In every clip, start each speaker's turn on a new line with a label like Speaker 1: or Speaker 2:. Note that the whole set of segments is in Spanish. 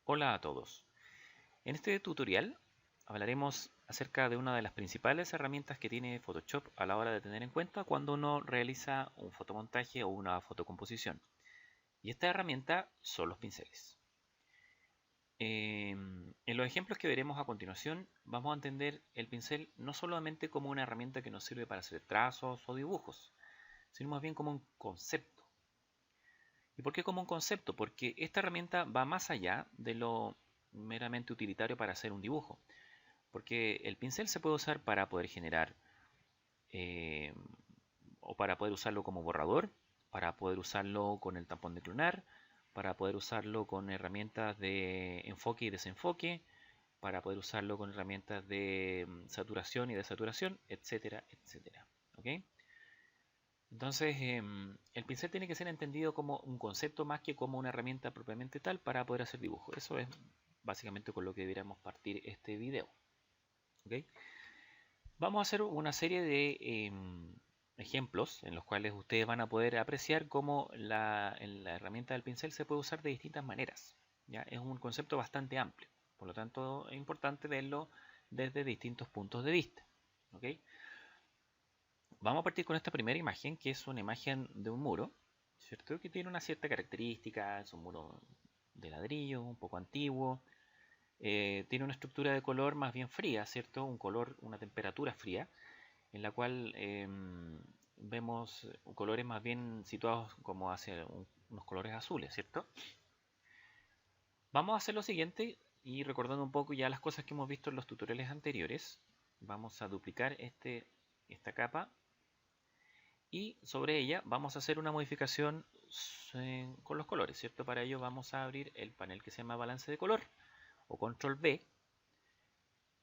Speaker 1: Hola a todos. En este tutorial hablaremos acerca de una de las principales herramientas que tiene Photoshop a la hora de tener en cuenta cuando uno realiza un fotomontaje o una fotocomposición. Y esta herramienta son los pinceles. En los ejemplos que veremos a continuación vamos a entender el pincel no solamente como una herramienta que nos sirve para hacer trazos o dibujos, sino más bien como un concepto. ¿Y por qué como un concepto? Porque esta herramienta va más allá de lo meramente utilitario para hacer un dibujo. Porque el pincel se puede usar para poder generar eh, o para poder usarlo como borrador, para poder usarlo con el tampón de clonar, para poder usarlo con herramientas de enfoque y desenfoque, para poder usarlo con herramientas de saturación y desaturación, etcétera, etcétera. ¿Ok? Entonces, el pincel tiene que ser entendido como un concepto más que como una herramienta propiamente tal para poder hacer dibujo. Eso es básicamente con lo que deberíamos partir este video. ¿Ok? Vamos a hacer una serie de ejemplos en los cuales ustedes van a poder apreciar cómo la herramienta del pincel se puede usar de distintas maneras. ¿Ya? Es un concepto bastante amplio, por lo tanto es importante verlo desde distintos puntos de vista. ¿Ok? Vamos a partir con esta primera imagen, que es una imagen de un muro, ¿cierto? Que tiene una cierta característica, es un muro de ladrillo, un poco antiguo, tiene una estructura de color más bien fría, ¿cierto? Un color, una temperatura fría, en la cual vemos colores más bien situados como hacia unos colores azules, ¿cierto? Vamos a hacer lo siguiente y recordando un poco ya las cosas que hemos visto en los tutoriales anteriores, vamos a duplicar esta capa y sobre ella vamos a hacer una modificación con los colores, ¿cierto? Para ello vamos a abrir el panel que se llama balance de color o control B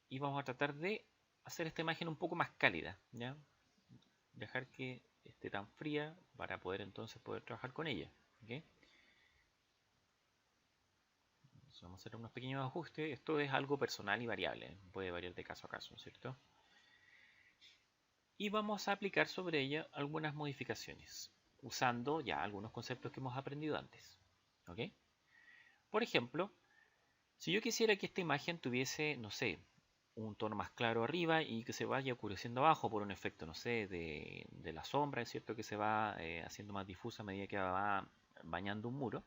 Speaker 1: y vamos a tratar de hacer esta imagen un poco más cálida, ¿ya? Dejar que esté tan fría para poder entonces poder trabajar con ella. ¿Okay? Entonces vamos a hacer unos pequeños ajustes. Esto es algo personal y variable, puede variar de caso a caso, ¿cierto? Y vamos a aplicar sobre ella algunas modificaciones, usando ya algunos conceptos que hemos aprendido antes. ¿Okay? Por ejemplo, si yo quisiera que esta imagen tuviese, no sé, un tono más claro arriba y que se vaya oscureciendo abajo por un efecto, no sé, de la sombra, es cierto que se va haciendo más difusa a medida que va bañando un muro.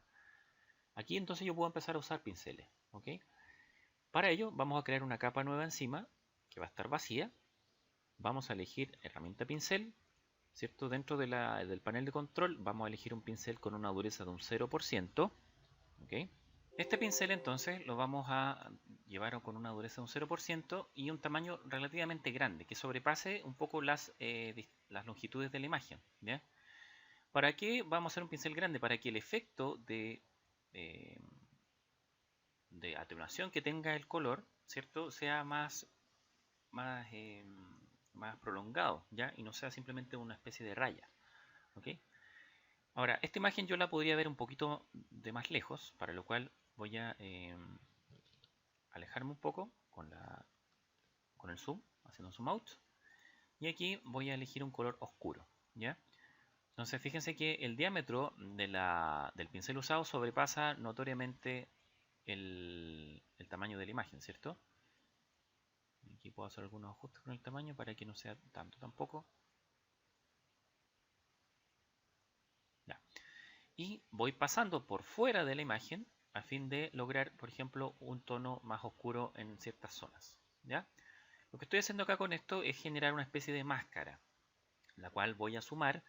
Speaker 1: Aquí entonces yo puedo empezar a usar pinceles, ¿ok? Para ello vamos a crear una capa nueva encima que va a estar vacía. Vamos a elegir herramienta pincel, ¿cierto? Dentro del panel de control vamos a elegir un pincel con una dureza de un 0%, ¿ok? Este pincel entonces lo vamos a llevar con una dureza de un 0% y un tamaño relativamente grande, que sobrepase un poco las longitudes de la imagen. ¿Ya? ¿Para qué vamos a hacer un pincel grande? Para que el efecto eh, de atenuación que tenga el color, ¿cierto? Sea más, eh, más prolongado, ¿ya? Y no sea simplemente una especie de raya. ¿Ok? Ahora, esta imagen yo la podría ver un poquito de más lejos, para lo cual voy a alejarme un poco con el zoom, haciendo un zoom out. Y aquí voy a elegir un color oscuro, ¿ya? Entonces fíjense que el diámetro del pincel usado sobrepasa notoriamente el tamaño de la imagen, ¿cierto? Aquí puedo hacer algunos ajustes con el tamaño para que no sea tanto tampoco. Ya. Y voy pasando por fuera de la imagen a fin de lograr, por ejemplo, un tono más oscuro en ciertas zonas, ¿ya? Lo que estoy haciendo acá con esto es generar una especie de máscara, la cual voy a sumar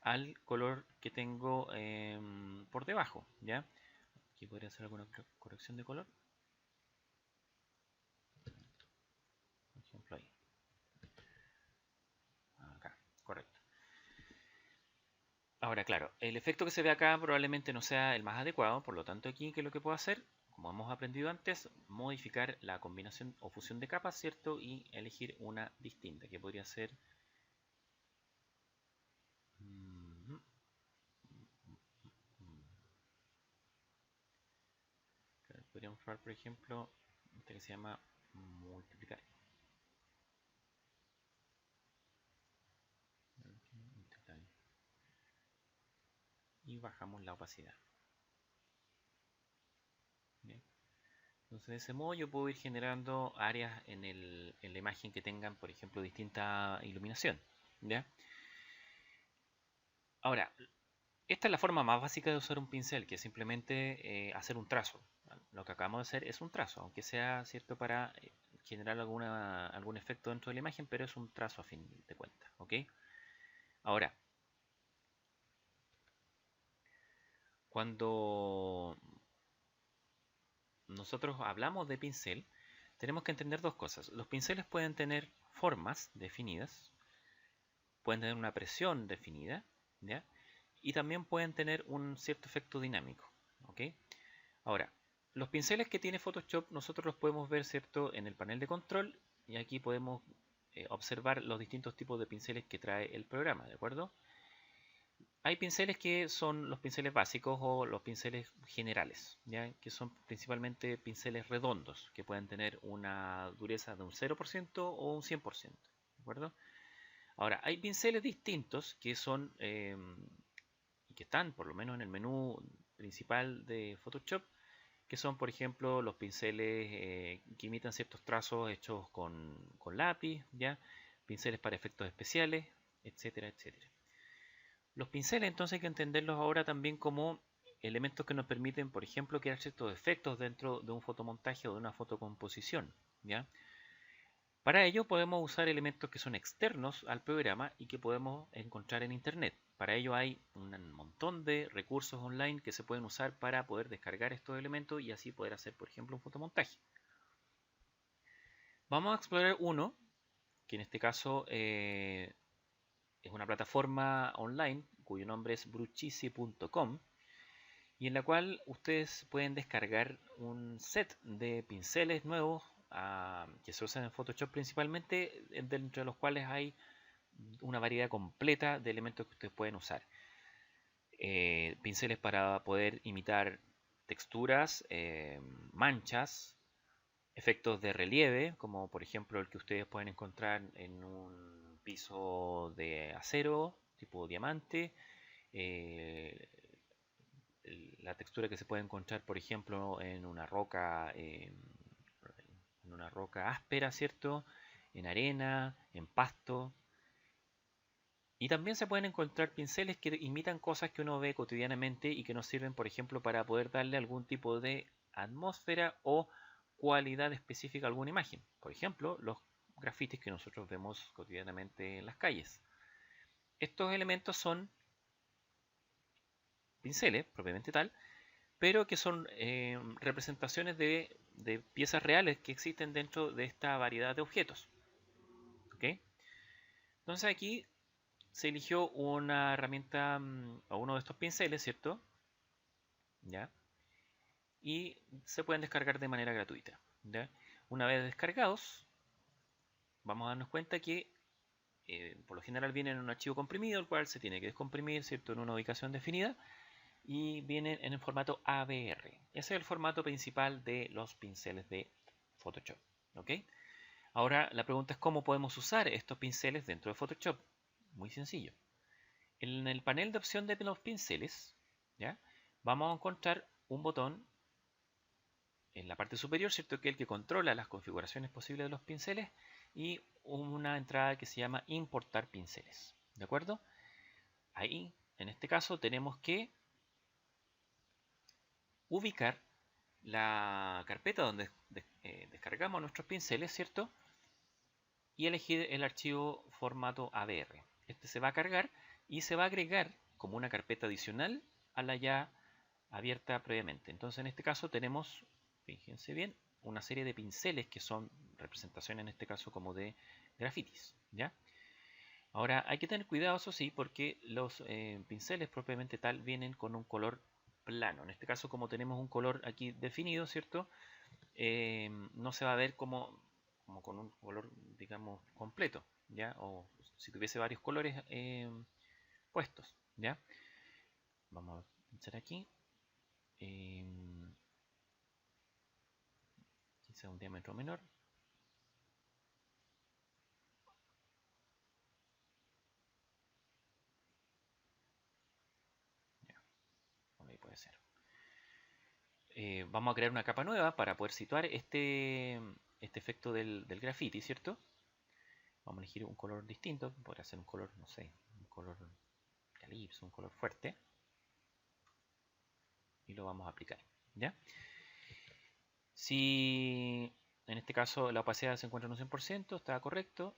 Speaker 1: al color que tengo por debajo, ¿ya? Aquí podría hacer alguna corrección de color, por ejemplo ahí, acá, correcto. Ahora, claro, el efecto que se ve acá probablemente no sea el más adecuado, por lo tanto aquí, ¿qué es lo que puedo hacer? Como hemos aprendido antes, modificar la combinación o fusión de capas, ¿cierto? Y elegir una distinta, que podría ser... podríamos probar, por ejemplo, esta que se llama multiplicar. Y bajamos la opacidad. ¿Bien? Entonces de ese modo yo puedo ir generando áreas en la imagen que tengan, por ejemplo, distinta iluminación. ¿Ya? Ahora, esta es la forma más básica de usar un pincel, que es simplemente hacer un trazo. Lo que acabamos de hacer es un trazo, aunque sea cierto para generar algún efecto dentro de la imagen, pero es un trazo a fin de cuentas. ¿Ok? Ahora, cuando nosotros hablamos de pincel, tenemos que entender dos cosas. Los pinceles pueden tener formas definidas, pueden tener una presión definida, ¿ya? Y también pueden tener un cierto efecto dinámico. ¿Ok? Ahora, los pinceles que tiene Photoshop nosotros los podemos ver, ¿cierto?, en el panel de control, y aquí podemos observar los distintos tipos de pinceles que trae el programa, ¿de acuerdo? Hay pinceles que son los pinceles básicos o los pinceles generales, ¿ya? Que son principalmente pinceles redondos, que pueden tener una dureza de un 0% o un 100%, ¿de acuerdo? Ahora, hay pinceles distintos que son y que están por lo menos en el menú principal de Photoshop, que son, por ejemplo, los pinceles que imitan ciertos trazos hechos con lápiz, ¿ya? Pinceles para efectos especiales, etcétera, etcétera. Los pinceles entonces hay que entenderlos ahora también como elementos que nos permiten, por ejemplo, crear ciertos efectos dentro de un fotomontaje o de una fotocomposición, ¿ya? Para ello podemos usar elementos que son externos al programa y que podemos encontrar en Internet. Para ello hay un montón de recursos online que se pueden usar para poder descargar estos elementos y así poder hacer, por ejemplo, un fotomontaje. Vamos a explorar uno, que en este caso es una plataforma online cuyo nombre es bruchisi.com y en la cual ustedes pueden descargar un set de pinceles nuevos que se usan en Photoshop principalmente, dentro de los cuales hay una variedad completa de elementos que ustedes pueden usar. Pinceles para poder imitar texturas, manchas, efectos de relieve, como por ejemplo el que ustedes pueden encontrar en un piso de acero tipo diamante, eh, la textura que se puede encontrar por ejemplo en una roca áspera, ¿cierto? En arena, en pasto. Y también se pueden encontrar pinceles que imitan cosas que uno ve cotidianamente y que nos sirven, por ejemplo, para poder darle algún tipo de atmósfera o cualidad específica a alguna imagen. Por ejemplo, los grafitis que nosotros vemos cotidianamente en las calles. Estos elementos son pinceles, propiamente tal, pero que son representaciones de piezas reales que existen dentro de esta variedad de objetos. ¿Ok? Entonces aquí se eligió una herramienta o uno de estos pinceles, ¿cierto? ¿Ya? Y se pueden descargar de manera gratuita, ¿ya? Una vez descargados, vamos a darnos cuenta que por lo general vienen en un archivo comprimido, el cual se tiene que descomprimir, ¿cierto? En una ubicación definida y vienen en el formato ABR. Ese es el formato principal de los pinceles de Photoshop, ¿ok? Ahora la pregunta es cómo podemos usar estos pinceles dentro de Photoshop. Muy sencillo. En el panel de opción de los pinceles, ¿ya? Vamos a encontrar un botón en la parte superior, ¿cierto? Que es el que controla las configuraciones posibles de los pinceles y una entrada que se llama importar pinceles, ¿de acuerdo? Ahí, en este caso, tenemos que ubicar la carpeta donde descargamos nuestros pinceles, ¿cierto? Y elegir el archivo formato ABR. Este se va a cargar y se va a agregar como una carpeta adicional a la ya abierta previamente. Entonces en este caso tenemos, fíjense bien, una serie de pinceles que son representaciones en este caso como de grafitis, ¿ya? Ahora hay que tener cuidado, eso sí, porque los pinceles propiamente tal vienen con un color plano. En este caso, como tenemos un color aquí definido, ¿cierto? No se va a ver como con un color, digamos, completo, ¿ya? O si tuviese varios colores puestos, ¿ya? Vamos a pinchar aquí. Quizá un diámetro menor. Ya, bueno, ahí puede ser. vamos a crear una capa nueva para poder situar este efecto del graffiti, ¿cierto? Vamos a elegir un color distinto, podría ser un color, no sé, un color calipso, un color fuerte. Y lo vamos a aplicar, ¿ya? Si en este caso la opacidad se encuentra en un 100%, está correcto.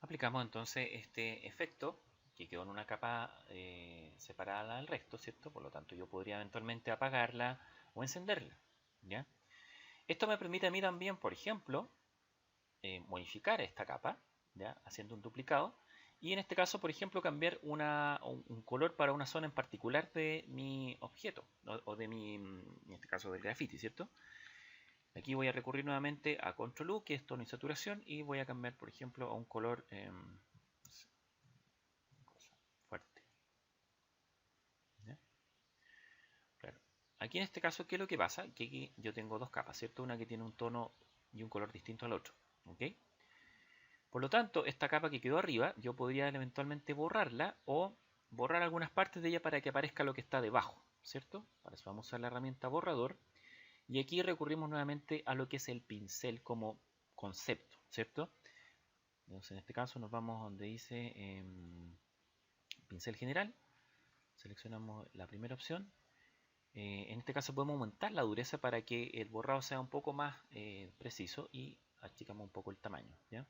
Speaker 1: Aplicamos entonces este efecto que quedó en una capa separada del resto, ¿cierto? Por lo tanto, yo podría eventualmente apagarla o encenderla, ¿ya? Esto me permite a mí también, por ejemplo, modificar esta capa, ¿ya? Haciendo un duplicado. Y en este caso, por ejemplo, cambiar un color para una zona en particular de mi objeto, o de mi, en este caso del graffiti, ¿cierto? Aquí voy a recurrir nuevamente a Control U, que es tono y saturación, y voy a cambiar, por ejemplo, a un color fuerte. ¿Ya? Claro. Aquí en este caso, ¿qué es lo que pasa? Que aquí yo tengo dos capas, ¿cierto? Una que tiene un tono y un color distinto al otro. ¿Ok? Por lo tanto, esta capa que quedó arriba, yo podría eventualmente borrarla o borrar algunas partes de ella para que aparezca lo que está debajo, ¿cierto? Para eso vamos a usar la herramienta borrador. Y aquí recurrimos nuevamente a lo que es el pincel como concepto, ¿cierto? Entonces, en este caso nos vamos donde dice pincel general, seleccionamos la primera opción. En este caso podemos aumentar la dureza para que el borrado sea un poco más preciso y achicamos un poco el tamaño, ¿ya?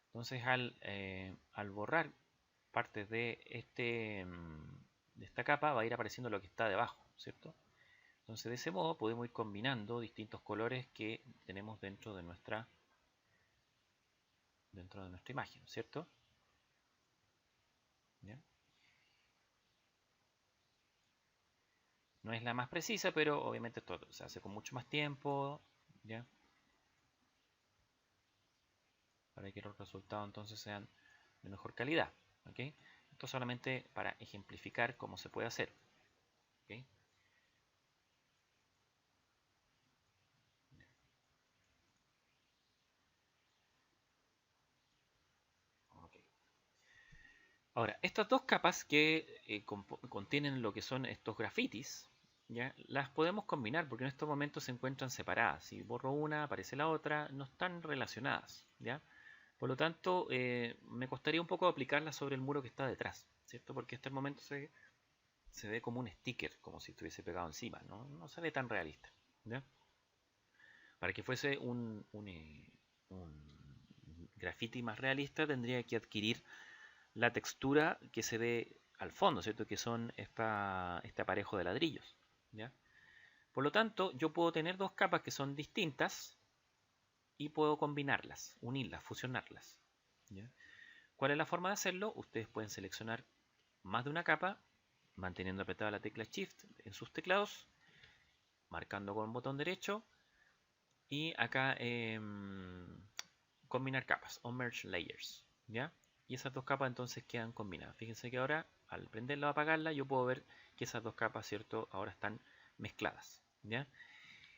Speaker 1: Entonces al borrar partes de esta capa va a ir apareciendo lo que está debajo, ¿cierto? Entonces de ese modo podemos ir combinando distintos colores que tenemos dentro de nuestra imagen, ¿cierto? ¿Ya? No es la más precisa, pero obviamente esto se hace con mucho más tiempo, ¿ya? Para que los resultados entonces sean de mejor calidad, ¿ok? Esto solamente para ejemplificar cómo se puede hacer, ¿ok? Ok. Ahora, estas dos capas que contienen lo que son estos grafitis, ¿ya? Las podemos combinar porque en estos momentos se encuentran separadas. Si borro una, aparece la otra, no están relacionadas, ¿ya? Por lo tanto, me costaría un poco aplicarlas sobre el muro que está detrás, ¿cierto? Porque hasta el momento se ve como un sticker, como si estuviese pegado encima, ¿no? No se ve tan realista, ¿ya? Para que fuese un graffiti más realista, tendría que adquirir la textura que se ve al fondo, ¿cierto? Que son este aparejo de ladrillos, ¿ya? Por lo tanto, yo puedo tener dos capas que son distintas y puedo combinarlas, unirlas, fusionarlas, ¿ya? ¿Cuál es la forma de hacerlo? Ustedes pueden seleccionar más de una capa, manteniendo apretada la tecla Shift en sus teclados, marcando con el botón derecho y acá combinar capas o merge layers, ¿ya? Y esas dos capas entonces quedan combinadas. Fíjense que ahora al prenderla o apagarla yo puedo ver que esas dos capas, ¿cierto? Ahora están mezcladas, ¿ya?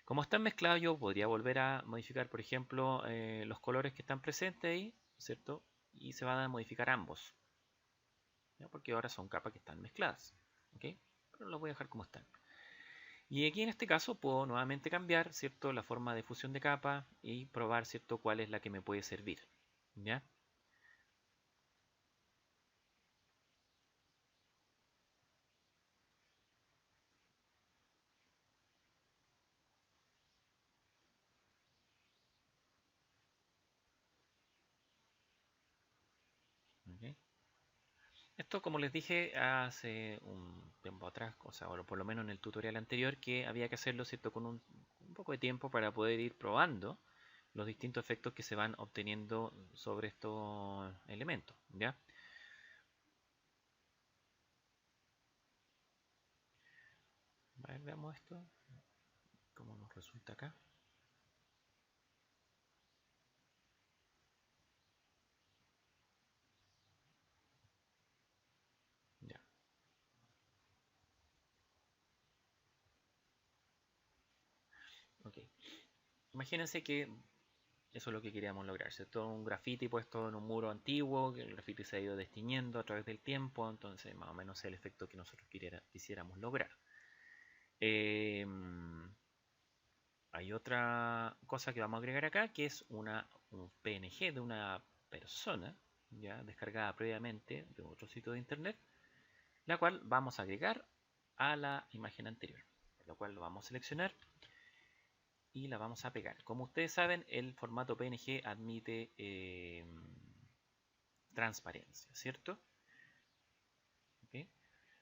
Speaker 1: Como están mezcladas yo podría volver a modificar, por ejemplo, los colores que están presentes ahí, ¿cierto? Y se van a modificar ambos, ¿ya? Porque ahora son capas que están mezcladas, ¿ok? Pero los voy a dejar como están. Y aquí en este caso puedo nuevamente cambiar, ¿cierto? La forma de fusión de capa y probar, ¿cierto? Cuál es la que me puede servir, ¿ya? ¿Ok? Esto, como les dije hace un tiempo atrás, o sea, por lo menos en el tutorial anterior, que había que hacerlo, ¿cierto? Con un poco de tiempo para poder ir probando los distintos efectos que se van obteniendo sobre estos elementos, ¿ya? A ver, veamos esto, cómo nos resulta acá. Ya, ok. Imagínense que eso es lo que queríamos lograr, ¿cierto? Un graffiti puesto en un muro antiguo, que el graffiti se ha ido destiñendo a través del tiempo, entonces más o menos es el efecto que nosotros quisiéramos lograr. Eh, Hay otra cosa que vamos a agregar acá, que es un PNG de una persona, ya descargada previamente de otro sitio de internet, la cual vamos a agregar a la imagen anterior, por lo cual lo vamos a seleccionar y la vamos a pegar. Como ustedes saben, el formato PNG admite transparencia, ¿cierto? ¿Okay?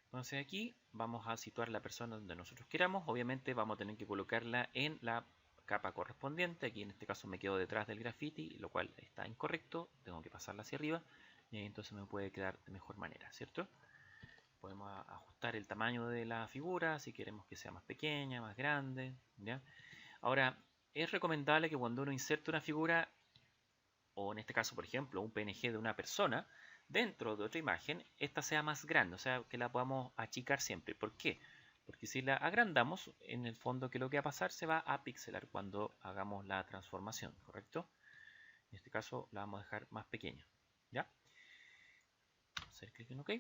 Speaker 1: Entonces aquí vamos a situar la persona donde nosotros queramos. Obviamente vamos a tener que colocarla en la capa correspondiente. Aquí en este caso me quedo detrás del graffiti, lo cual está incorrecto. Tengo que pasarla hacia arriba y entonces me puede quedar de mejor manera, ¿cierto? Podemos ajustar el tamaño de la figura si queremos que sea más pequeña, más grande, ¿ya? Ahora, es recomendable que cuando uno inserte una figura, o en este caso, por ejemplo, un PNG de una persona, dentro de otra imagen, esta sea más grande, o sea, que la podamos achicar siempre. ¿Por qué? Porque si la agrandamos, en el fondo, ¿qué es lo que va a pasar? Se va a pixelar cuando hagamos la transformación, ¿correcto? En este caso, la vamos a dejar más pequeña, ¿ya? Hacer clic en OK.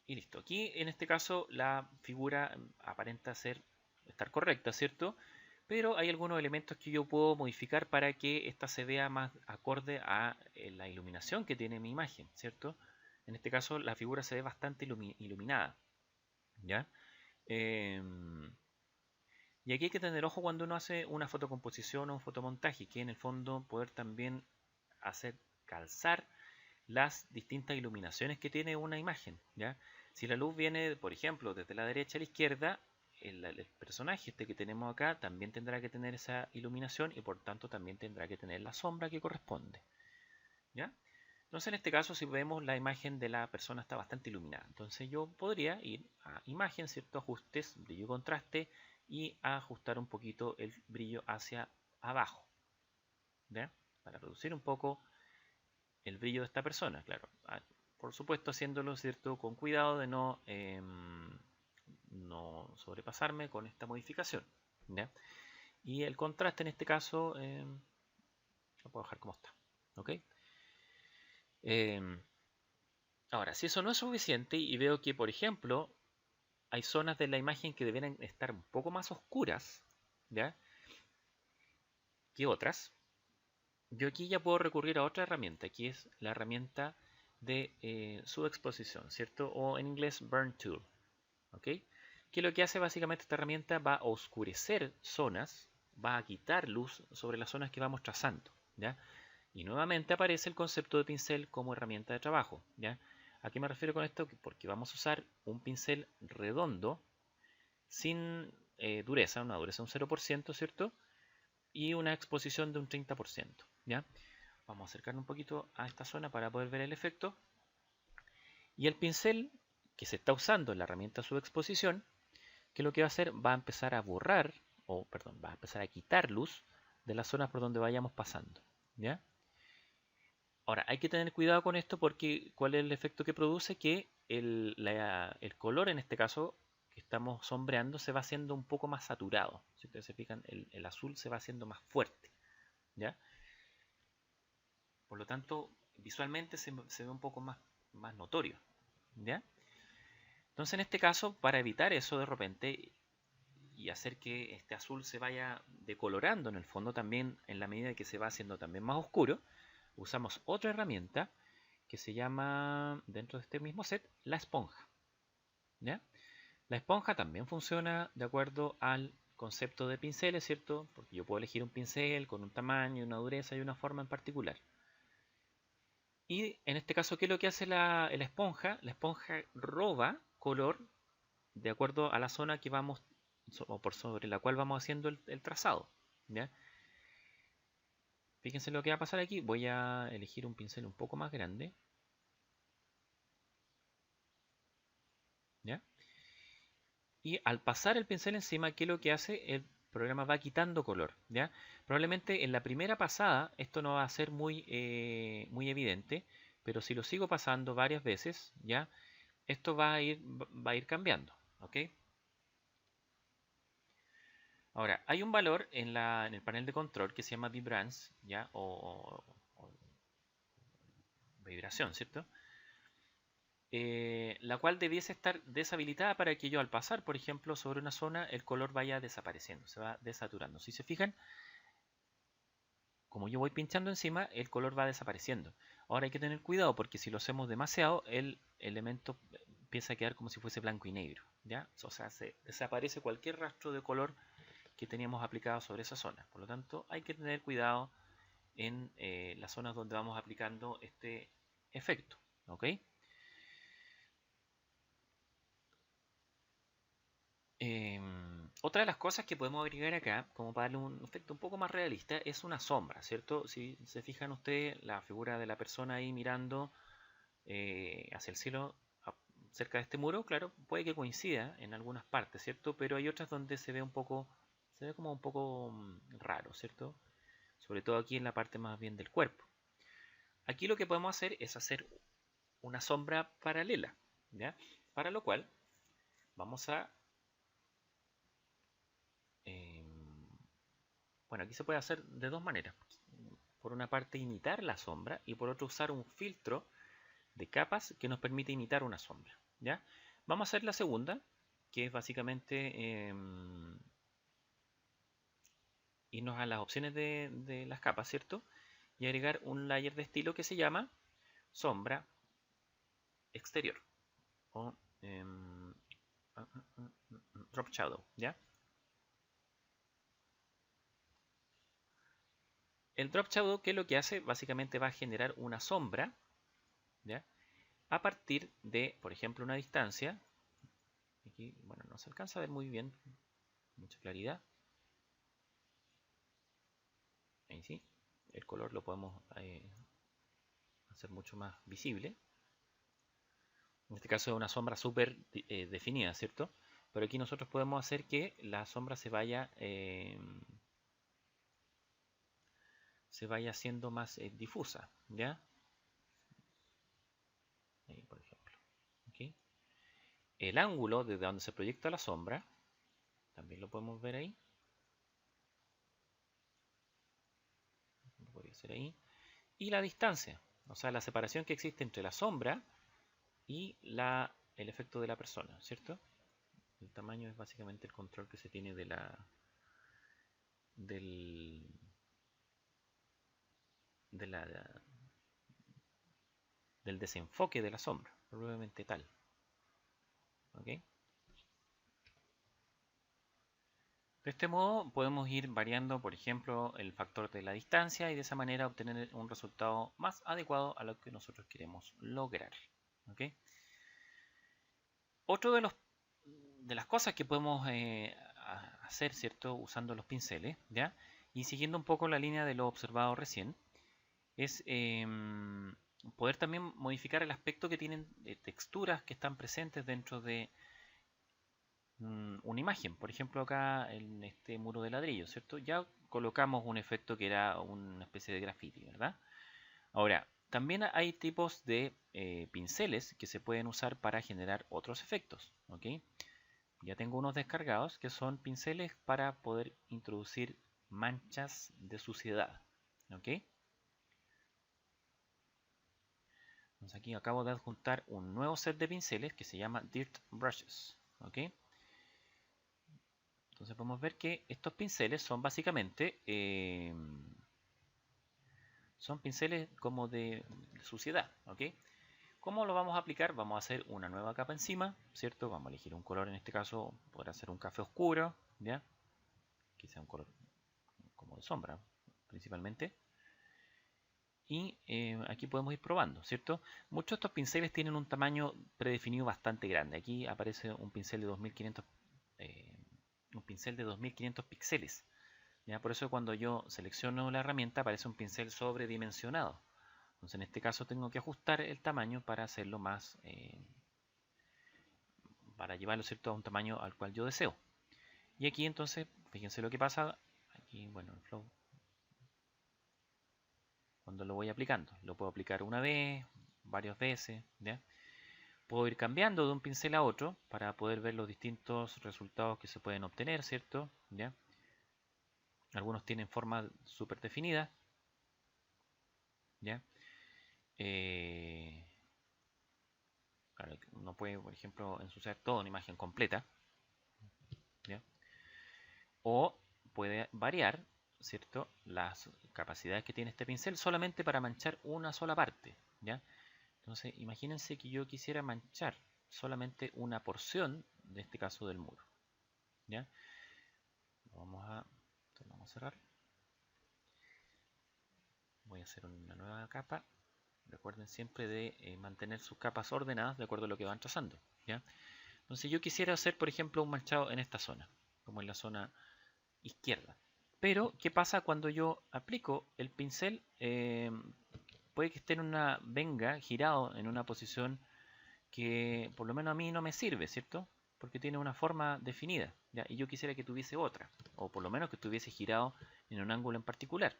Speaker 1: Y listo. Aquí, en este caso, la figura aparenta estar correcta, ¿cierto? Pero hay algunos elementos que yo puedo modificar para que esta se vea más acorde a la iluminación que tiene mi imagen, ¿cierto? En este caso la figura se ve bastante iluminada, ¿ya? Y aquí hay que tener ojo cuando uno hace una fotocomposición o un fotomontaje, que en el fondo poder también hacer calzar las distintas iluminaciones que tiene una imagen, ¿ya? Si la luz viene, por ejemplo, desde la derecha a la izquierda, el personaje este que tenemos acá también tendrá que tener esa iluminación y por tanto también tendrá que tener la sombra que corresponde, ¿ya? Entonces en este caso si vemos la imagen de la persona está bastante iluminada, entonces yo podría ir a imagen, ciertos ajustes, brillo y contraste y ajustar un poquito el brillo hacia abajo, ¿ya? Para reducir un poco el brillo de esta persona, claro. Por supuesto haciéndolo, ¿cierto? Con cuidado de no sobrepasarme con esta modificación, ¿ya? Y el contraste en este caso lo puedo dejar como está, ¿ok? Ahora, si eso no es suficiente y veo que, por ejemplo, hay zonas de la imagen que deberían estar un poco más oscuras, ¿ya? Que otras, yo aquí ya puedo recurrir a otra herramienta, que es la herramienta de subexposición, ¿cierto? O en inglés Burn Tool, ¿ok? Que lo que hace básicamente esta herramienta va a oscurecer zonas, va a quitar luz sobre las zonas que vamos trazando, ¿ya? Y nuevamente aparece el concepto de pincel como herramienta de trabajo, ¿ya? ¿A qué me refiero con esto? Porque vamos a usar un pincel redondo sin dureza, una dureza de un 0%, ¿cierto? Y una exposición de un 30%, ¿ya? Vamos a acercarnos un poquito a esta zona para poder ver el efecto. Y el pincel que se está usando en la herramienta subexposición, que lo que va a hacer va a empezar a borrar, o perdón, va a empezar a quitar luz de las zonas por donde vayamos pasando, ¿ya? Ahora, hay que tener cuidado con esto porque ¿cuál es el efecto que produce? Que el color, en este caso, que estamos sombreando, se va haciendo un poco más saturado. Si ustedes se fijan, el azul se va haciendo más fuerte, ¿ya? Por lo tanto, visualmente se ve un poco más notorio, ¿ya? Entonces, en este caso, para evitar eso de repente y hacer que este azul se vaya decolorando en el fondo también en la medida que se va haciendo también más oscuro, usamos otra herramienta que se llama, dentro de este mismo set, la esponja, ¿ya? La esponja también funciona de acuerdo al concepto de pinceles, ¿cierto? Porque yo puedo elegir un pincel con un tamaño, una dureza y una forma en particular. Y en este caso, ¿qué es lo que hace la esponja? La esponja roba color de acuerdo a la zona que vamos o por sobre la cual vamos haciendo el trazado, ¿ya? Fíjense lo que va a pasar aquí. Voy a elegir un pincel un poco más grande, ¿ya? Y al pasar el pincel encima, ¿qué es lo que hace? El programa va quitando color, ¿ya? Probablemente en la primera pasada esto no va a ser muy evidente, pero si lo sigo pasando varias veces, ¿ya? Esto va a ir cambiando, ¿ok? Ahora, hay un valor en el panel de control que se llama vibrance, ¿ya? O vibración, ¿cierto? La cual debiese estar deshabilitada para que yo al pasar, por ejemplo, sobre una zona, el color vaya desapareciendo, se va desaturando. Si se fijan, como yo voy pinchando encima, el color va desapareciendo. Ahora hay que tener cuidado porque si lo hacemos demasiado, el elemento empieza a quedar como si fuese blanco y negro, ¿ya? O sea, se desaparece cualquier rastro de color que teníamos aplicado sobre esa zona. Por lo tanto, hay que tener cuidado en las zonas donde vamos aplicando este efecto, ¿ok? Otra de las cosas que podemos agregar acá, como para darle un efecto un poco más realista, es una sombra, ¿cierto? Si se fijan ustedes, la figura de la persona ahí mirando hacia el cielo cerca de este muro, claro, puede que coincida en algunas partes, ¿cierto? Pero hay otras donde se ve un poco, se ve como un poco raro, ¿cierto? Sobre todo aquí en la parte más bien del cuerpo. Aquí lo que podemos hacer es hacer una sombra paralela, ¿ya? Para lo cual vamos a eh, bueno, aquí se puede hacer de dos maneras. Por una parte imitar la sombra y por otra usar un filtro de capas que nos permite imitar una sombra. ¿Ya? Vamos a hacer la segunda, que es básicamente irnos a las opciones de las capas, ¿cierto? Y agregar un layer de estilo que se llama sombra exterior o drop shadow, ¿ya? El drop shadow, ¿qué es lo que hace? Básicamente va a generar una sombra, ¿ya? A partir de, por ejemplo, una distancia. Aquí, bueno, no se alcanza a ver muy bien, mucha claridad. Ahí sí, el color lo podemos hacer mucho más visible. En este caso es una sombra súper definida, ¿cierto? Pero aquí nosotros podemos hacer que la sombra se vaya haciendo más difusa, ¿ya? Ahí, por ejemplo. ¿Okay? El ángulo desde donde se proyecta la sombra, también lo podemos ver ahí. Podría ser ahí. Y la distancia, o sea, la separación que existe entre la sombra y el efecto de la persona, ¿cierto? El tamaño es básicamente el control que se tiene del, de la, del desenfoque de la sombra, probablemente tal. ¿Ok? De este modo podemos ir variando, por ejemplo, el factor de la distancia y de esa manera obtener un resultado más adecuado a lo que nosotros queremos lograr. ¿Ok? Otro de las cosas que podemos hacer, ¿cierto? Usando los pinceles, ¿ya? Y siguiendo un poco la línea de lo observado recién, es poder también modificar el aspecto que tienen texturas que están presentes dentro de una imagen. Por ejemplo, acá en este muro de ladrillo, ¿cierto? Ya colocamos un efecto que era una especie de graffiti, ¿verdad? Ahora, también hay tipos de pinceles que se pueden usar para generar otros efectos, ¿ok? Ya tengo unos descargados que son pinceles para poder introducir manchas de suciedad, ¿ok? Entonces aquí acabo de adjuntar un nuevo set de pinceles que se llama Dirt Brushes, ¿ok? Entonces podemos ver que estos pinceles son básicamente son pinceles como de suciedad, ¿ok? ¿Cómo lo vamos a aplicar? Vamos a hacer una nueva capa encima, ¿cierto? Vamos a elegir un color, en este caso podrá ser un café oscuro, ¿ya? Que sea un color como de sombra, principalmente. Y aquí podemos ir probando, ¿cierto? Muchos de estos pinceles tienen un tamaño predefinido bastante grande. Aquí aparece un pincel de 2500 un pincel de 2500 píxeles. ¿Ya? Por eso cuando yo selecciono la herramienta aparece un pincel sobredimensionado. Entonces en este caso tengo que ajustar el tamaño para hacerlo más, para llevarlo, ¿cierto?, a un tamaño al cual yo deseo. Y aquí entonces, fíjense lo que pasa, aquí, bueno, el flow, cuando lo voy aplicando. Lo puedo aplicar una vez, varias veces, ¿ya? Puedo ir cambiando de un pincel a otro para poder ver los distintos resultados que se pueden obtener, ¿cierto? ¿Ya? Algunos tienen forma súper definida, ¿ya? Claro, uno puede, por ejemplo, ensuciar toda una imagen completa, ¿ya? O puede variar, ¿cierto?, las capacidades que tiene este pincel solamente para manchar una sola parte, ¿ya? Entonces, imagínense que yo quisiera manchar solamente una porción, de este caso del muro, ¿ya? Vamos a cerrar. Voy a hacer una nueva capa. Recuerden siempre de mantener sus capas ordenadas de acuerdo a lo que van trazando, ¿ya? Entonces yo quisiera hacer, por ejemplo, un manchado en esta zona, como en la zona izquierda. Pero, ¿qué pasa cuando yo aplico el pincel? Puede que esté venga girado en una posición que por lo menos a mí no me sirve, ¿cierto? Porque tiene una forma definida, ¿ya? Y yo quisiera que tuviese otra, o por lo menos que estuviese girado en un ángulo en particular.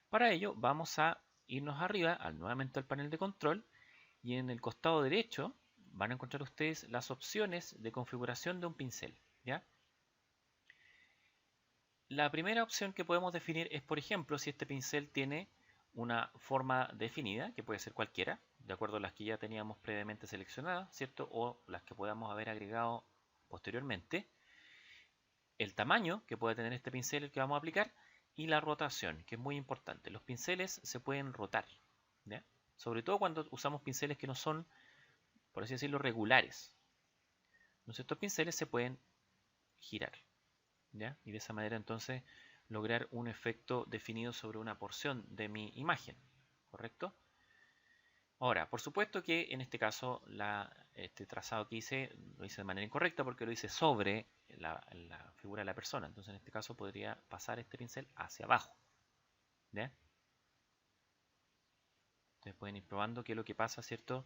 Speaker 1: Para ello vamos a irnos arriba, nuevamente al panel de control, y en el costado derecho van a encontrar ustedes las opciones de configuración de un pincel, ¿ya? La primera opción que podemos definir es, por ejemplo, si este pincel tiene una forma definida, que puede ser cualquiera, de acuerdo a las que ya teníamos previamente seleccionadas, ¿cierto? O las que podamos haber agregado posteriormente. El tamaño que puede tener este pincel el que vamos a aplicar y la rotación, que es muy importante. Los pinceles se pueden rotar, ¿ya? Sobre todo cuando usamos pinceles que no son, por así decirlo, regulares. Entonces estos pinceles se pueden girar, ¿ya? Y de esa manera entonces lograr un efecto definido sobre una porción de mi imagen, ¿correcto? Ahora, por supuesto que en este caso este trazado que hice lo hice de manera incorrecta porque lo hice sobre la figura de la persona. Entonces en este caso podría pasar este pincel hacia abajo, ¿ya? Ustedes pueden ir probando qué es lo que pasa, ¿cierto?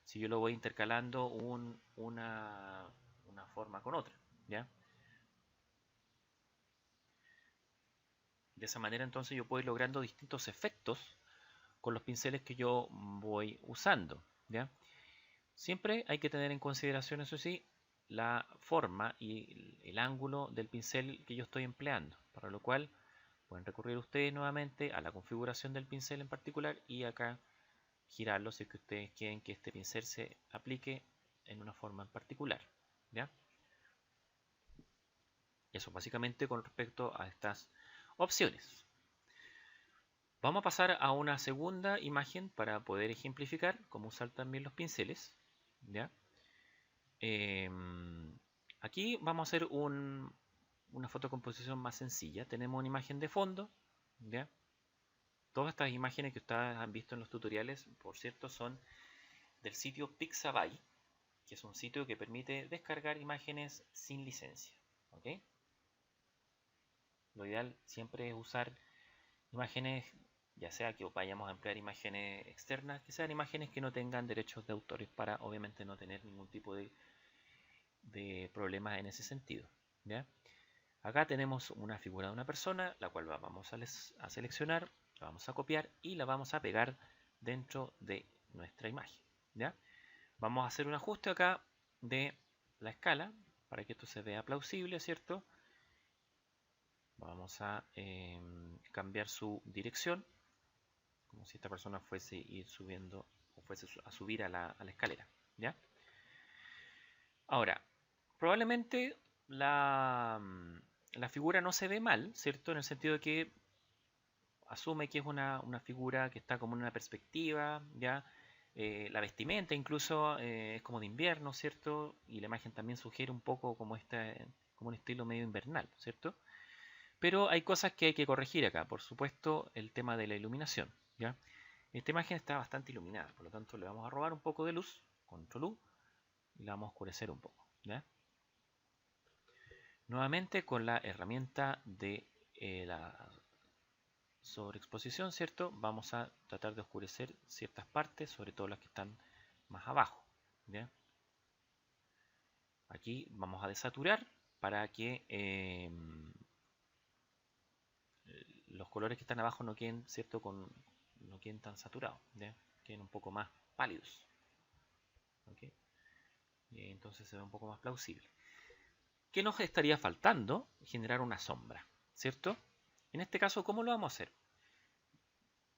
Speaker 1: Si yo lo voy intercalando una forma con otra, ¿ya? De esa manera entonces yo puedo ir logrando distintos efectos con los pinceles que yo voy usando, ¿ya? Siempre hay que tener en consideración, eso sí, la forma y el ángulo del pincel que yo estoy empleando, para lo cual pueden recurrir ustedes nuevamente a la configuración del pincel en particular y acá girarlo si es que ustedes quieren que este pincel se aplique en una forma en particular, ¿ya? Eso básicamente con respecto a estas opciones. Vamos a pasar a una segunda imagen para poder ejemplificar cómo usar también los pinceles, ¿ya? Aquí vamos a hacer una fotocomposición más sencilla. Tenemos una imagen de fondo, ¿ya? Todas estas imágenes que ustedes han visto en los tutoriales, por cierto, son del sitio Pixabay, que es un sitio que permite descargar imágenes sin licencia, ¿ok? Lo ideal siempre es usar imágenes, ya sea que vayamos a emplear imágenes externas, que sean imágenes que no tengan derechos de autores para obviamente no tener ningún tipo de problemas en ese sentido, ¿ya? Acá tenemos una figura de una persona, la cual vamos a seleccionar, la vamos a copiar y la vamos a pegar dentro de nuestra imagen, ¿ya? Vamos a hacer un ajuste acá de la escala para que esto se vea plausible, ¿cierto? Vamos a cambiar su dirección, como si esta persona fuese a ir subiendo o fuese a subir a la escalera, ¿ya? Ahora, probablemente la figura no se ve mal, ¿cierto? En el sentido de que asume que es una figura que está como en una perspectiva, ¿ya? La vestimenta incluso es como de invierno, ¿cierto? Y la imagen también sugiere un poco como un estilo medio invernal, ¿cierto? Pero hay cosas que hay que corregir acá. Por supuesto, el tema de la iluminación, ¿ya? Esta imagen está bastante iluminada, por lo tanto le vamos a robar un poco de luz, control U, y la vamos a oscurecer un poco, ¿ya? Nuevamente con la herramienta de la sobreexposición, ¿cierto? Vamos a tratar de oscurecer ciertas partes, sobre todo las que están más abajo, ¿ya? Aquí vamos a desaturar para que los colores que están abajo no queden, ¿cierto? No queden tan saturados, ¿ya? Queden un poco más pálidos, ¿ok? Y entonces se ve un poco más plausible. ¿Qué nos estaría faltando? Generar una sombra, ¿cierto? En este caso, ¿cómo lo vamos a hacer?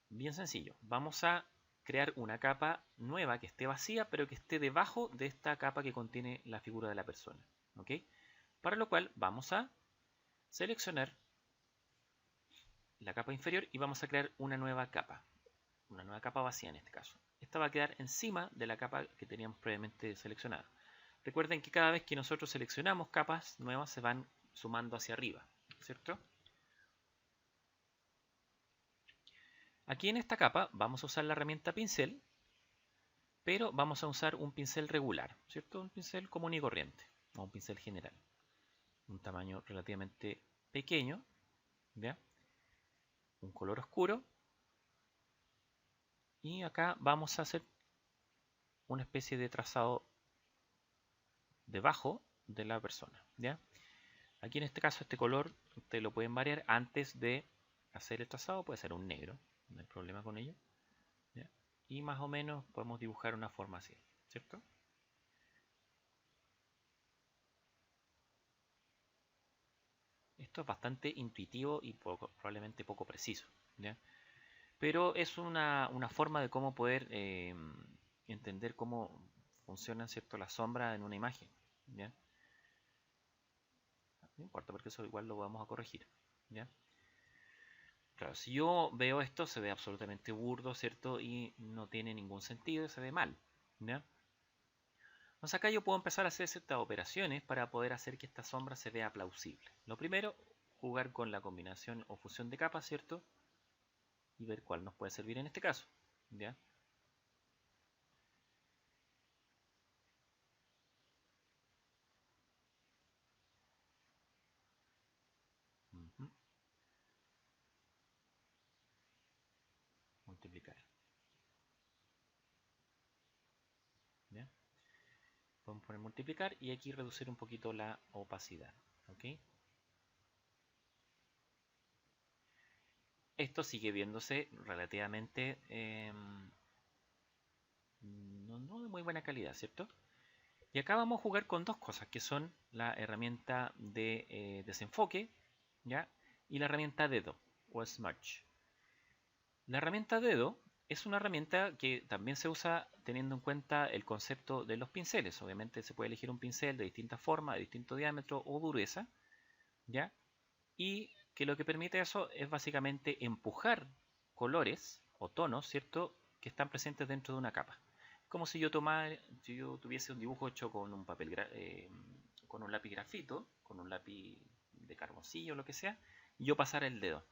Speaker 1: Bien sencillo. Vamos a crear una capa nueva que esté vacía, pero que esté debajo de esta capa que contiene la figura de la persona. ¿Ok? Para lo cual vamos a seleccionar la capa inferior y vamos a crear una nueva capa vacía en este caso. Esta va a quedar encima de la capa que teníamos previamente seleccionada. Recuerden que cada vez que nosotros seleccionamos capas nuevas se van sumando hacia arriba, ¿cierto? Aquí en esta capa vamos a usar la herramienta pincel, pero vamos a usar un pincel regular, ¿cierto? Un pincel común y corriente, o un pincel general. Un tamaño relativamente pequeño, ¿ya? Un color oscuro. Y acá vamos a hacer una especie de trazado debajo de la persona, ¿ya? Aquí en este caso este color ustedes lo pueden variar antes de hacer el trazado, puede ser un negro, no hay problema con ello, ¿ya? Y más o menos podemos dibujar una forma así, ¿cierto? Esto es bastante intuitivo y probablemente poco preciso, ¿ya? Pero es una forma de cómo poder entender cómo funcionan, ¿cierto?, las sombras en una imagen, ¿ya? No importa porque eso igual lo vamos a corregir, ¿ya? Claro, si yo veo esto se ve absolutamente burdo, ¿cierto? Y no tiene ningún sentido, se ve mal, ¿ya? Entonces acá yo puedo empezar a hacer ciertas operaciones para poder hacer que esta sombra se vea plausible. Lo primero, jugar con la combinación o fusión de capas, ¿cierto? Y ver cuál nos puede servir en este caso, ¿ya? Ujú. Multiplicar, ¿ya? Podemos poner multiplicar y aquí reducir un poquito la opacidad, ¿ok? Esto sigue viéndose relativamente no de muy buena calidad, ¿cierto? Y acá vamos a jugar con dos cosas, que son la herramienta de desenfoque, ¿ya? Y la herramienta dedo, o smudge. La herramienta dedo es una herramienta que también se usa teniendo en cuenta el concepto de los pinceles. Obviamente se puede elegir un pincel de distinta forma, de distinto diámetro o dureza, ¿ya? Y que lo que permite eso es básicamente empujar colores o tonos, ¿cierto?, que están presentes dentro de una capa. Como si yo tuviese un dibujo hecho con un con un lápiz grafito, con un lápiz de carboncillo o lo que sea, y yo pasara el dedo.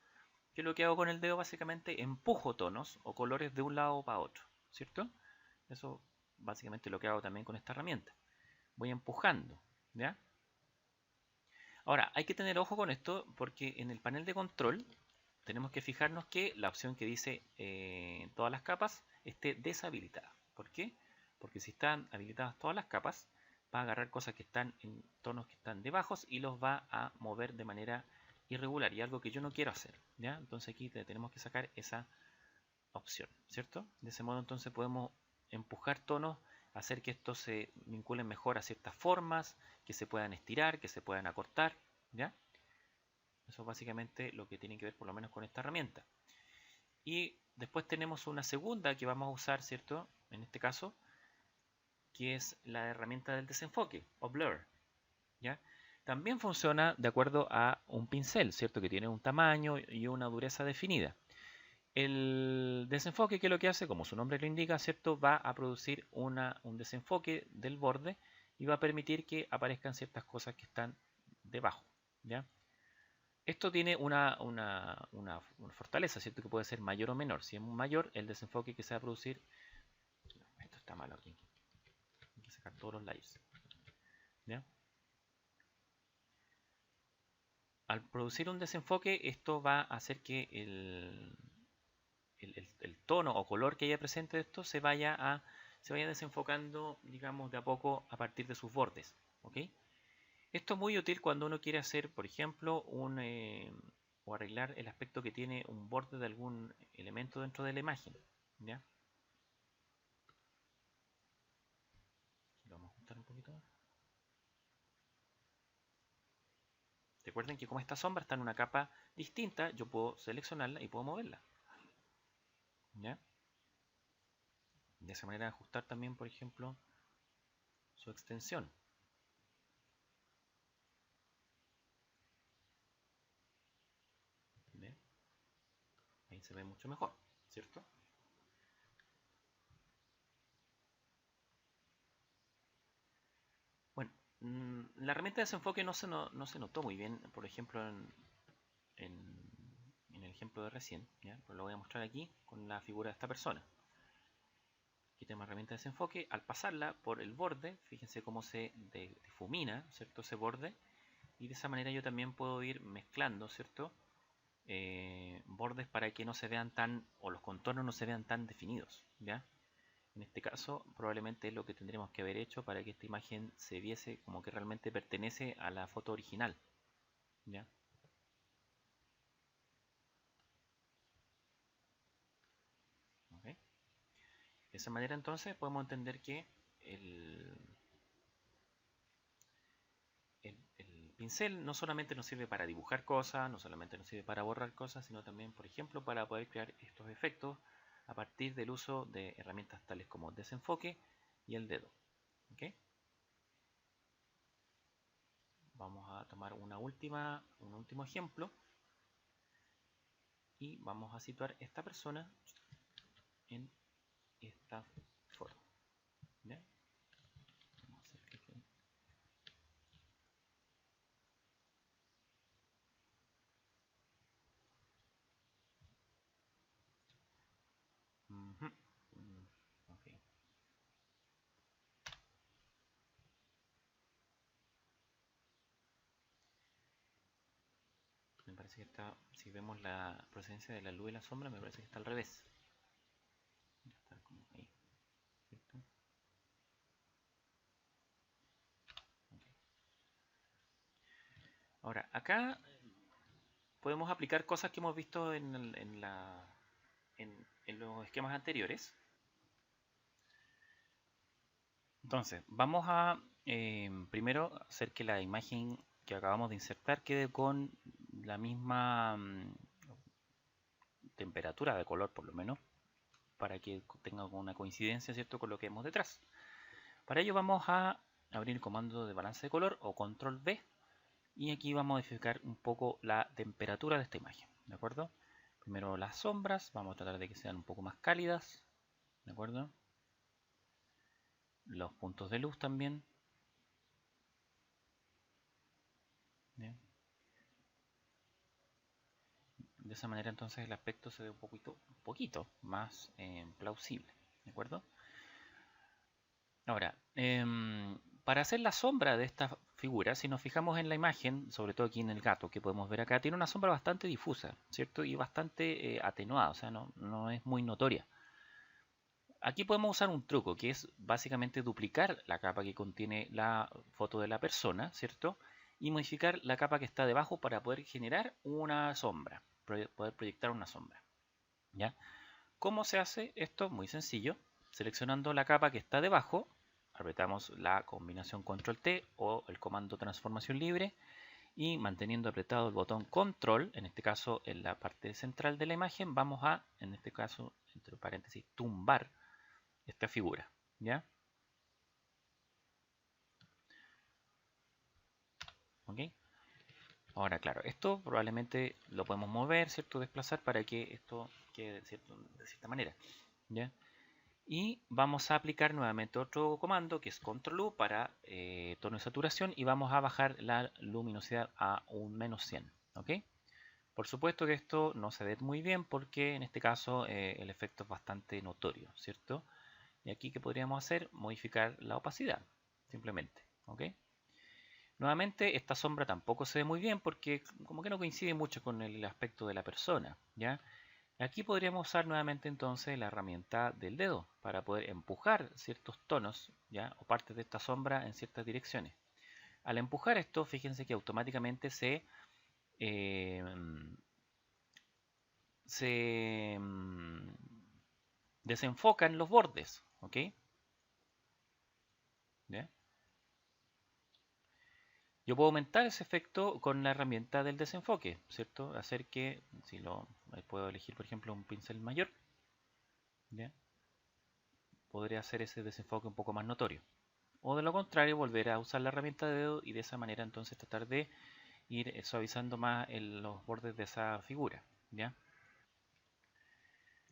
Speaker 1: ¿Qué es lo que hago con el dedo? Básicamente empujo tonos o colores de un lado para otro, ¿cierto? Eso básicamente lo que hago también con esta herramienta. Voy empujando, ¿ya? Ahora, hay que tener ojo con esto porque en el panel de control tenemos que fijarnos que la opción que dice todas las capas esté deshabilitada. ¿Por qué? Porque si están habilitadas todas las capas, va a agarrar cosas que están en tonos que están debajos y los va a mover de manera irregular y algo que yo no quiero hacer, ¿ya? Entonces aquí tenemos que sacar esa opción, ¿cierto? De ese modo entonces podemos empujar tonos, hacer que estos se vinculen mejor a ciertas formas, que se puedan estirar, que se puedan acortar, ¿ya? Eso es básicamente lo que tiene que ver por lo menos con esta herramienta. Y después tenemos una segunda que vamos a usar, ¿cierto? En este caso, que es la herramienta del desenfoque o blur, ¿ya? También funciona de acuerdo a un pincel, ¿cierto? Que tiene un tamaño y una dureza definida. El desenfoque, ¿qué es lo que hace? Como su nombre lo indica, ¿cierto? Va a producir un desenfoque del borde y va a permitir que aparezcan ciertas cosas que están debajo, ¿ya? Esto tiene una fortaleza, ¿cierto? Que puede ser mayor o menor. Si es mayor, el desenfoque que se va a producir... Esto está malo aquí. Hay que sacar todos los layers, ¿ya? Al producir un desenfoque, esto va a hacer que el tono o color que haya presente de esto se vaya desenfocando, digamos, de a poco a partir de sus bordes. ¿Ok? Esto es muy útil cuando uno quiere hacer, por ejemplo, o arreglar el aspecto que tiene un borde de algún elemento dentro de la imagen. ¿Ya? Lo vamos a ajustar un poquito más. Recuerden que como esta sombra está en una capa distinta, yo puedo seleccionarla y puedo moverla. ¿Ya? De esa manera ajustar también, por ejemplo, su extensión. ¿Ve? Ahí se ve mucho mejor, ¿cierto? Bueno, la herramienta de desenfoque no se notó muy bien, por ejemplo, en el ejemplo de recién, ¿ya? Pues lo voy a mostrar aquí con la figura de esta persona. Aquí tenemos herramienta de desenfoque. Al pasarla por el borde, fíjense cómo se difumina, ¿cierto? Ese borde. Y de esa manera yo también puedo ir mezclando, ¿cierto? Bordes para que no se vean tan, o los contornos no se vean tan definidos, ¿ya? En este caso, probablemente es lo que tendríamos que haber hecho para que esta imagen se viese como que realmente pertenece a la foto original, ¿ya? ¿Okay? De esa manera entonces podemos entender que el pincel no solamente nos sirve para dibujar cosas, no solamente nos sirve para borrar cosas, sino también, por ejemplo, para poder crear estos efectos a partir del uso de herramientas tales como desenfoque y el dedo. ¿Okay? Vamos a tomar un último ejemplo y vamos a situar esta persona en esta forma. ¿Ya? Vamos a hacer clic en... Okay. Me parece que está, si vemos la procedencia de la luz y la sombra, me parece que está al revés. Está como ahí, ¿cierto? Okay. Ahora, acá podemos aplicar cosas que hemos visto en los esquemas anteriores. Entonces, vamos a primero hacer que la imagen que acabamos de insertar quede con la misma temperatura de color, por lo menos, para que tenga una coincidencia, ¿cierto?, con lo que vemos detrás. Para ello vamos a abrir el comando de balance de color o control V y aquí vamos a modificar un poco la temperatura de esta imagen, ¿de acuerdo? Primero las sombras, vamos a tratar de que sean un poco más cálidas, ¿de acuerdo? Los puntos de luz también. ¿Bien? De esa manera entonces el aspecto se ve un poquito más plausible, ¿de acuerdo? Ahora, para hacer la sombra de esta figura, si nos fijamos en la imagen, sobre todo aquí en el gato que podemos ver acá, tiene una sombra bastante difusa, ¿cierto? Y bastante atenuada, o sea, no es muy notoria. Aquí podemos usar un truco que es básicamente duplicar la capa que contiene la foto de la persona, ¿cierto? Y modificar la capa que está debajo para poder generar una sombra, poder proyectar una sombra, ¿ya? ¿Cómo se hace esto? Muy sencillo. Seleccionando la capa que está debajo, apretamos la combinación Control T o el comando transformación libre y manteniendo apretado el botón Control, en este caso en la parte central de la imagen, vamos a, en este caso, entre paréntesis, tumbar esta figura, ¿ya? ¿Ok? Ahora, claro, esto probablemente lo podemos mover, ¿cierto? Desplazar para que esto quede de cierta manera, ¿ya? Y vamos a aplicar nuevamente otro comando que es Control U para tono de saturación y vamos a bajar la luminosidad a un -100, ¿ok? Por supuesto que esto no se ve muy bien porque en este caso el efecto es bastante notorio, ¿cierto? Y aquí, ¿qué podríamos hacer? Modificar la opacidad, simplemente, ¿ok? Nuevamente, esta sombra tampoco se ve muy bien porque como que no coincide mucho con el aspecto de la persona, ¿ya? Aquí podríamos usar nuevamente entonces la herramienta del dedo para poder empujar ciertos tonos, ¿ya? O partes de esta sombra en ciertas direcciones. Al empujar esto, fíjense que automáticamente eh, se desenfocan los bordes, ¿ok? ¿Ya? Yo puedo aumentar ese efecto con la herramienta del desenfoque, ¿cierto? Hacer que, si lo puedo elegir, por ejemplo, un pincel mayor, ¿ya? Podría hacer ese desenfoque un poco más notorio. O de lo contrario, volver a usar la herramienta de dedo y de esa manera entonces tratar de ir suavizando más los bordes de esa figura, ¿ya?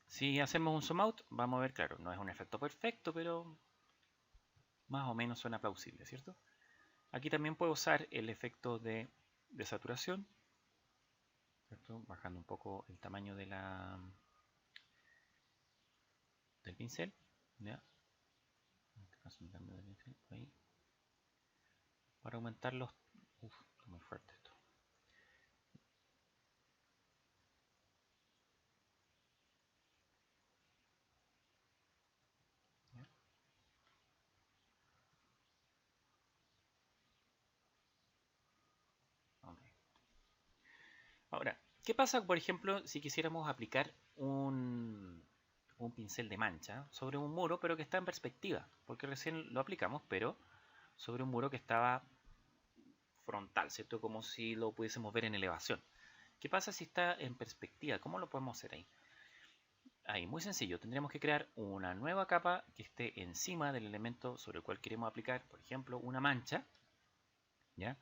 Speaker 1: Si hacemos un zoom out, vamos a ver, claro, no es un efecto perfecto, pero más o menos suena plausible, ¿cierto? Aquí también puedo usar el efecto de saturación, ¿cierto? Bajando un poco el tamaño del pincel, ¿ya? En este caso me cambio de pincel, ahí, para aumentar los... Uf, está muy fuerte esto. ¿Ya? Okay. Ahora, ¿qué pasa, por ejemplo, si quisiéramos aplicar un pincel de mancha sobre un muro, pero que está en perspectiva? Porque recién lo aplicamos, pero sobre un muro que estaba frontal, ¿cierto? Como si lo pudiésemos ver en elevación. ¿Qué pasa si está en perspectiva? ¿Cómo lo podemos hacer ahí? Ahí, muy sencillo. Tendríamos que crear una nueva capa que esté encima del elemento sobre el cual queremos aplicar, por ejemplo, una mancha, ¿ya?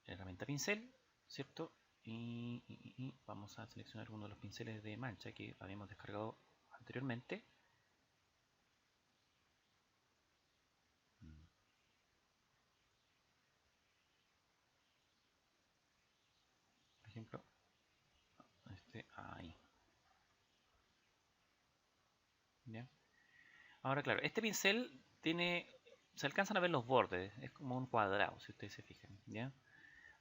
Speaker 1: La herramienta pincel, ¿cierto? Y vamos a seleccionar uno de los pinceles de mancha que habíamos descargado anteriormente. Por ejemplo, ahí. ¿Ya? Ahora, claro, este pincel tiene, se alcanzan a ver los bordes, es como un cuadrado, si ustedes se fijan, ¿ya?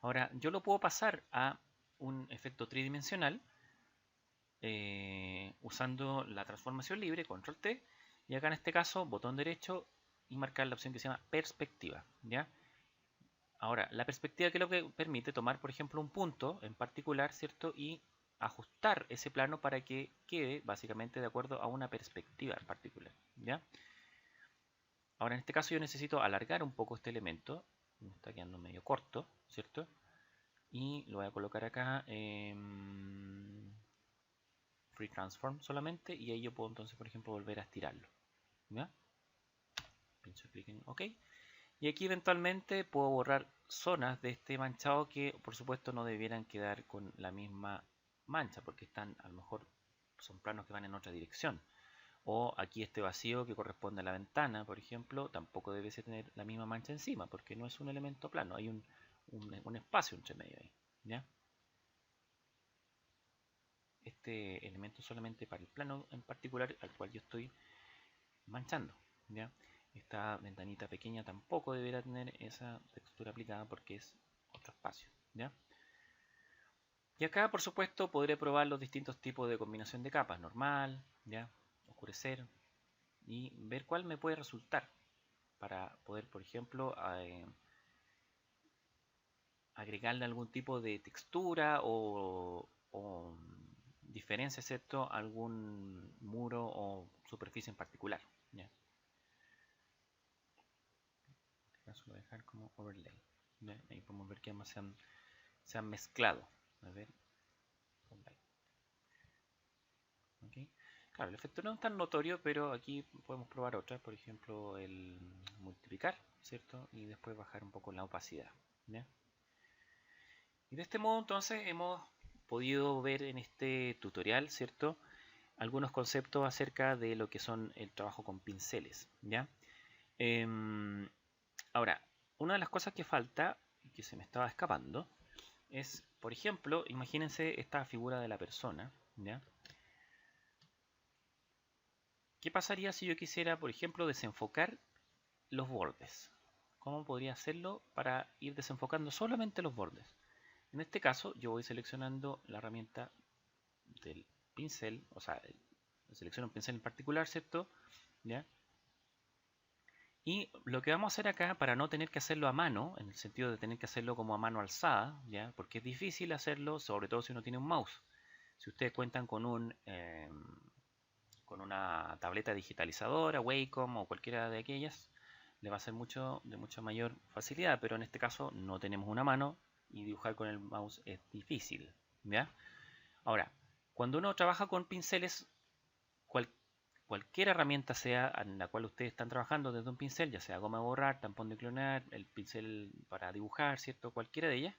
Speaker 1: Ahora, yo lo puedo pasar a un efecto tridimensional usando la transformación libre, control T, y acá en este caso, botón derecho y marcar la opción que se llama perspectiva, ¿ya? Ahora, la perspectiva que es lo que permite tomar, por ejemplo, un punto en particular, ¿cierto? Y ajustar ese plano para que quede básicamente de acuerdo a una perspectiva en particular, ¿ya? Ahora, en este caso yo necesito alargar un poco este elemento, me está quedando medio corto, ¿cierto? Y lo voy a colocar acá en Free Transform solamente y ahí yo puedo entonces, por ejemplo, volver a estirarlo, ¿ya? Pincho clic en OK. Y aquí eventualmente puedo borrar zonas de este manchado que por supuesto no debieran quedar con la misma mancha porque están a lo mejor son planos que van en otra dirección. O aquí este vacío que corresponde a la ventana, por ejemplo, tampoco debe tener la misma mancha encima porque no es un elemento plano, hay un espacio entre medio ahí, ¿ya? Este elemento solamente para el plano en particular al cual yo estoy manchando, ¿ya? Esta ventanita pequeña tampoco deberá tener esa textura aplicada porque es otro espacio, ¿ya? Y acá, por supuesto, podré probar los distintos tipos de combinación de capas, normal, ¿ya? Oscurecer, y ver cuál me puede resultar para poder, por ejemplo, agregarle algún tipo de textura o diferencia, excepto algún muro o superficie en particular, ¿ya? Caso lo voy a dejar como overlay, ¿ya? Ahí podemos ver que ambas se han mezclado. A ver, ¿okay? Claro, el efecto no es tan notorio, pero aquí podemos probar otras, por ejemplo, el multiplicar, ¿cierto? Y después bajar un poco la opacidad, ¿ya? Y de este modo entonces hemos podido ver en este tutorial, ¿cierto? Algunos conceptos acerca de lo que son el trabajo con pinceles, ¿ya? Em, Ahora, una de las cosas que falta, que se me estaba escapando, es, por ejemplo, imagínense esta figura de la persona, ¿ya? ¿Qué pasaría si yo quisiera, por ejemplo, desenfocar los bordes? ¿Cómo podría hacerlo para ir desenfocando solamente los bordes? En este caso, yo voy seleccionando la herramienta del pincel, o sea, selecciono un pincel en particular, ¿cierto? ¿Ya? Y lo que vamos a hacer acá, para no tener que hacerlo a mano, en el sentido de tener que hacerlo como a mano alzada, ¿ya? Porque es difícil hacerlo, sobre todo si uno tiene un mouse. Si ustedes cuentan con una tableta digitalizadora, Wacom o cualquiera de aquellas, le va a ser de mucha mayor facilidad, pero en este caso no tenemos una mano y dibujar con el mouse es difícil, ¿ya? Ahora, cuando uno trabaja con pinceles, cual, cualquier herramienta sea en la cual ustedes están trabajando desde un pincel, ya sea goma de borrar, tampón de clonar, el pincel para dibujar, ¿cierto? Cualquiera de ellas,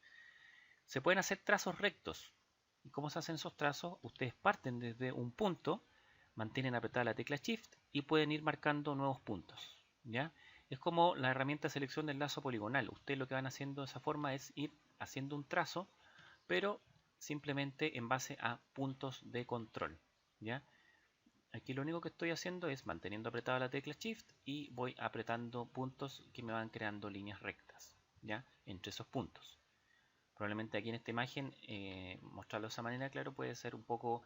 Speaker 1: se pueden hacer trazos rectos. ¿Y cómo se hacen esos trazos? Ustedes parten desde un punto, mantienen apretada la tecla Shift y pueden ir marcando nuevos puntos, ¿ya? Es como la herramienta de selección del lazo poligonal. Ustedes lo que van haciendo de esa forma es ir haciendo un trazo, pero simplemente en base a puntos de control, ¿ya? Aquí lo único que estoy haciendo es manteniendo apretada la tecla Shift y voy apretando puntos que me van creando líneas rectas, ¿ya? Entre esos puntos. Probablemente aquí en esta imagen mostrarlo de esa manera, claro, puede ser un poco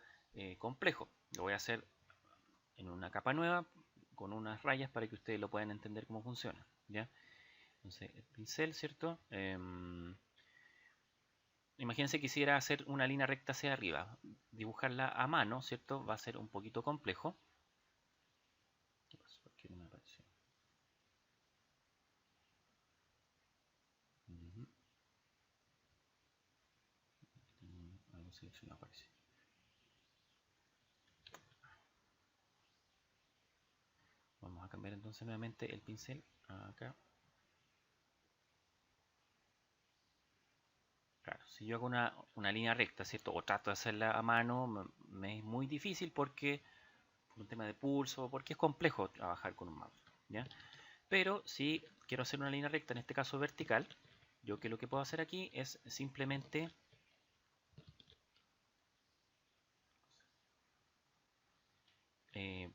Speaker 1: complejo. Lo voy a hacer en una capa nueva con unas rayas para que ustedes lo puedan entender cómo funciona, ¿ya? Entonces, el pincel, ¿cierto? Imagínense que quisiera hacer una línea recta hacia arriba. Dibujarla a mano, ¿cierto? Va a ser un poquito complejo. ¿Qué pasó? ¿Por qué no me apareció? Algo seleccionado aparece. Vamos a cambiar entonces nuevamente el pincel acá. Claro, si yo hago una línea recta, ¿cierto? O trato de hacerla a mano, me es muy difícil porque por un tema de pulso, porque es complejo trabajar con un mouse, ¿ya? Pero si quiero hacer una línea recta, en este caso vertical, yo que lo que puedo hacer aquí es simplemente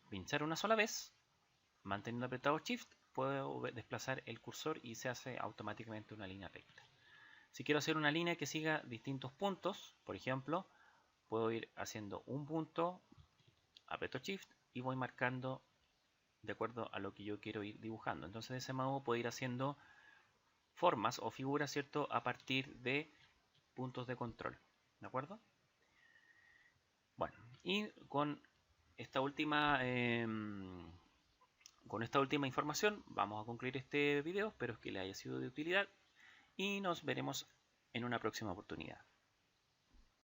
Speaker 1: pinchar una sola vez, manteniendo apretado Shift, puedo desplazar el cursor y se hace automáticamente una línea recta. Si quiero hacer una línea que siga distintos puntos, por ejemplo, puedo ir haciendo un punto, aprieto Shift y voy marcando de acuerdo a lo que yo quiero ir dibujando. Entonces de ese modo puedo ir haciendo formas o figuras, ¿cierto? A partir de puntos de control, ¿de acuerdo? Bueno, y con esta última información vamos a concluir este video. Espero que les haya sido de utilidad y nos veremos en una próxima oportunidad.